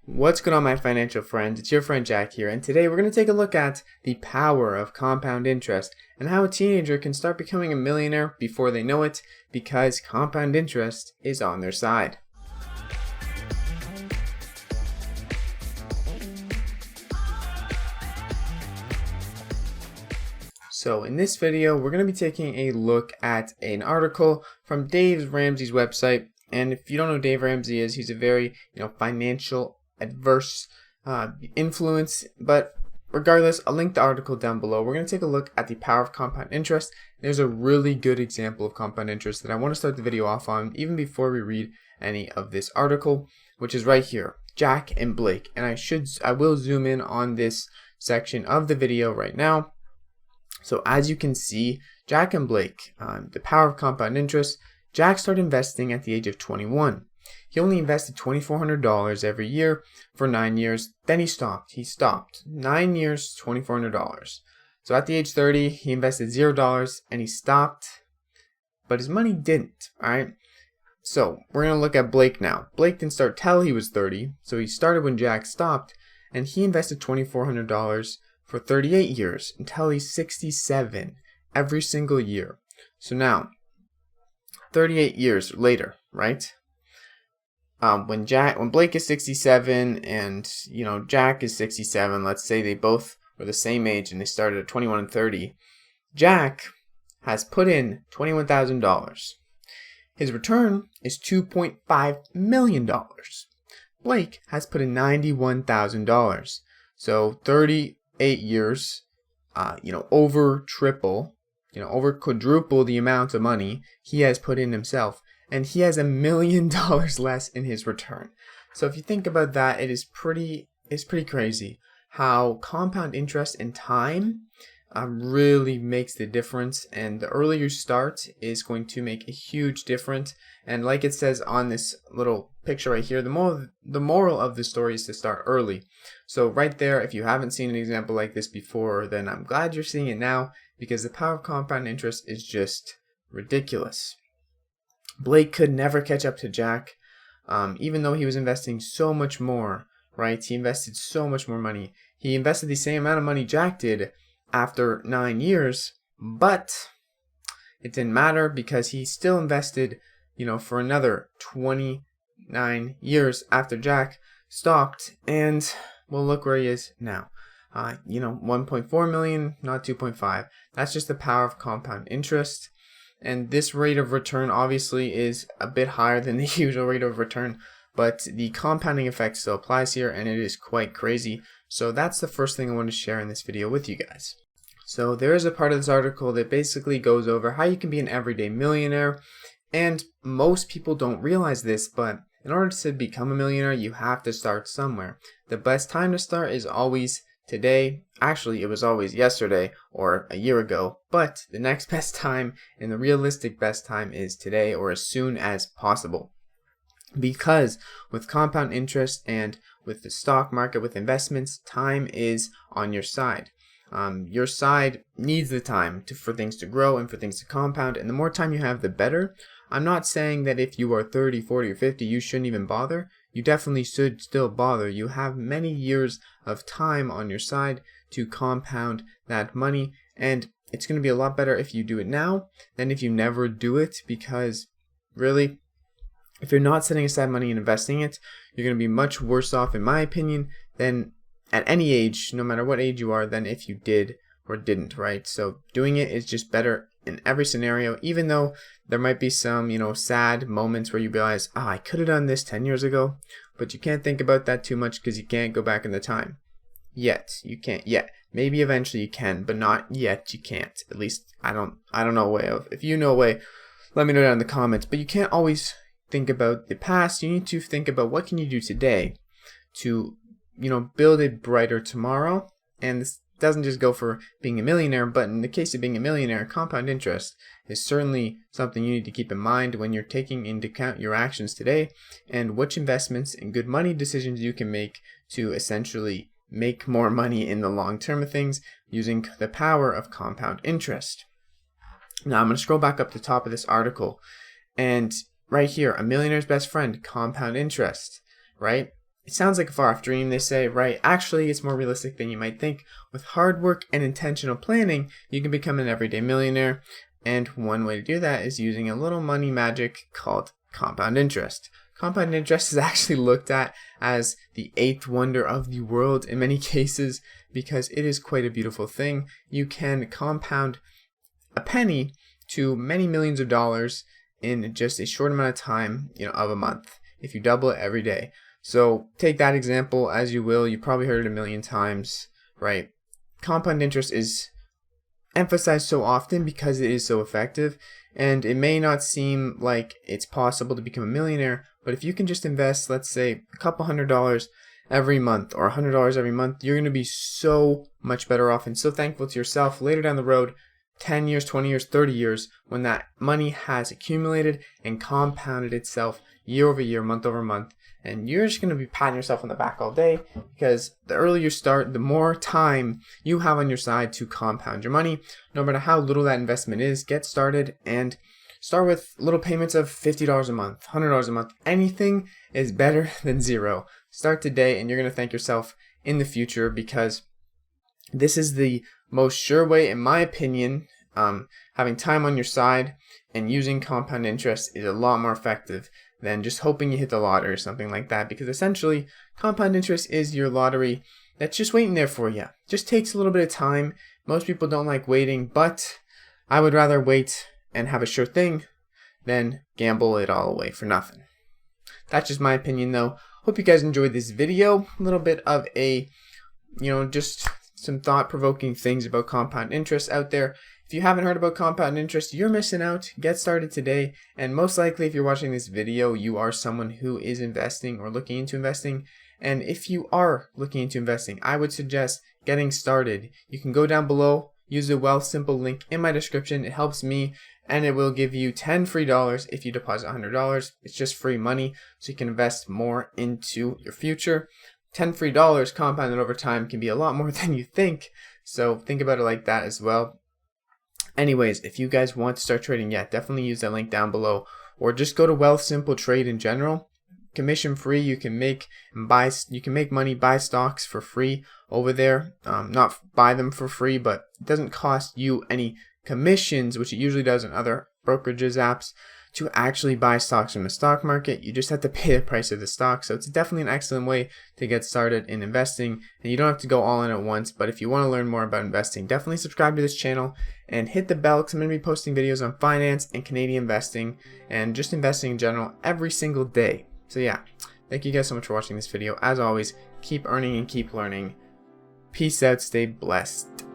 What's going on, my financial friends? It's your friend Jack here, and today we're going to take a look at the power of compound interest and how a teenager can start becoming a millionaire before they know it because compound interest is on their side. So in this video, we're going to be taking a look at an article from Dave Ramsey's website. And if you don't know who Dave Ramsey is, he's a very financial adverse influence. But regardless, I'll link the article down below. We're going to take a look at the power of compound interest. There's a really good example of compound interest that I want to start the video off on even before we read any of this article, which is right here, Jack and Blake. And I will zoom in on this section of the video right now. So as you can see, Jack and Blake, the power of compound interest. Jack started investing at the age of 21. He only invested $2,400 every year for 9 years. Then he stopped. 9 years, $2,400. So at the age 30, he invested $0 and he stopped. But his money didn't. All right. So we're going to look at Blake now. Blake didn't start till he was 30. So he started when Jack stopped. And he invested $2,400 for 38 years until he's 67 every single year. So now, 38 years later, right? When Blake is 67 and Jack is 67, let's say they both were the same age and they started at 21 and 30. Jack has put in $21,000. His return is $2.5 million. Blake has put in $91,000. So 38 years, over quadruple the amount of money he has put in himself, and he has $1 million less in his return. So if you think about that, it's pretty crazy how compound interest in time really makes the difference, and the earlier you start is going to make a huge difference. And like it says on this little picture right here, the moral of the story is to start early. So right there, if you haven't seen an example like this before, then I'm glad you're seeing it now, because the power of compound interest is just ridiculous. Blake could never catch up to Jack, even though he was investing so much more, right? He invested so much more money. He invested the same amount of money Jack did after 9 years, but it didn't matter because he still invested, for another 29 years after Jack stopped. And well, look where he is now. 1.4 million, not 2.5. That's just the power of compound interest. And this rate of return obviously is a bit higher than the usual rate of return, but the compounding effect still applies here, and it is quite crazy. So that's the first thing I want to share in this video with you guys. So there is a part of this article that basically goes over how you can be an everyday millionaire. And most people don't realize this, but in order to become a millionaire, you have to start somewhere. The best time to start is always today. Actually, it was always yesterday or a year ago, but the next best time and the realistic best time is today or as soon as possible. Because with compound interest and with the stock market, with investments, time is on your side. Your side needs the time for things to grow and for things to compound, and the more time you have, the better. I'm not saying that if you are 30, 40, or 50, you shouldn't even bother. You definitely should still bother. You have many years of time on your side to compound that money, and it's going to be a lot better if you do it now than if you never do it, because really, if you're not setting aside money and investing it, you're going to be much worse off, in my opinion, than at any age, no matter what age you are, than if you did or didn't, right? So doing it is just better in every scenario, even though there might be some, sad moments where you realize, I could have done this 10 years ago, but you can't think about that too much because you can't go back in the time. Yet. You can't yet. Maybe eventually you can, but not yet you can't. At least I don't know a way of. If you know a way, let me know down in the comments. But you can't always think about the past. You need to think about what can you do today to, build a brighter tomorrow. And this doesn't just go for being a millionaire, but in the case of being a millionaire, compound interest is certainly something you need to keep in mind when you're taking into account your actions today and which investments and good money decisions you can make to essentially make more money in the long term of things using the power of compound interest. Now I'm going to scroll back up to the top of this article, and right here, A Millionaire's Best Friend, compound interest, right? it sounds like a far off dream, they say, right? Actually, it's more realistic than you might think. With hard work and intentional planning, you can become an everyday millionaire. And one way to do that is using a little money magic called compound interest. Compound interest is actually looked at as the eighth wonder of the world in many cases because it is quite a beautiful thing. You can compound a penny to many millions of dollars in just a short amount of time, of a month, if you double it every day. So take that example as you will. You probably heard it a million times, right? Compound interest is emphasized so often because it is so effective, and it may not seem like it's possible to become a millionaire, but if you can just invest, let's say, a couple $100 every month or $100 every month, you're going to be so much better off and so thankful to yourself later down the road, 10 years, 20 years, 30 years, when that money has accumulated and compounded itself year over year, month over month. And you're just going to be patting yourself on the back all day because the earlier you start, the more time you have on your side to compound your money. No matter how little that investment is, get started and start with little payments of $50 a month, $100 a month. Anything is better than zero. Start today and you're going to thank yourself in the future because this is the most sure way, in my opinion. Having time on your side and using compound interest is a lot more effective than just hoping you hit the lottery or something like that, because essentially compound interest is your lottery that's just waiting there for you. Just takes a little bit of time. Most people don't like waiting, but I would rather wait and have a sure thing than gamble it all away for nothing. That's just my opinion though. Hope you guys enjoyed this video. A little bit of a, just some thought-provoking things about compound interest out there. If you haven't heard about compound interest, you're missing out. Get started today. And most likely, if you're watching this video, you are someone who is investing or looking into investing. And if you are looking into investing, I would suggest getting started. You can go down below, use the Wealthsimple link in my description. It helps me, and it will give you $10 free if you deposit $100. It's just free money, so you can invest more into your future. $10 free compounded over time can be a lot more than you think. So think about it like that as well. Anyways, if you guys want to start trading, definitely use that link down below, or just go to Wealthsimple Trade in general. Commission free. You can make money, buy stocks for free over there. Not buy them for free, but it doesn't cost you any commissions, which it usually does in other brokerages apps, to actually buy stocks from the stock market. You just have to pay the price of the stock. So it's definitely an excellent way to get started in investing, and you don't have to go all in at once. But if you want to learn more about investing, definitely subscribe to this channel and hit the bell, because I'm going to be posting videos on finance and Canadian investing and just investing in general every single day. So thank you guys so much for watching this video. As always, keep earning and keep learning. Peace out, stay blessed.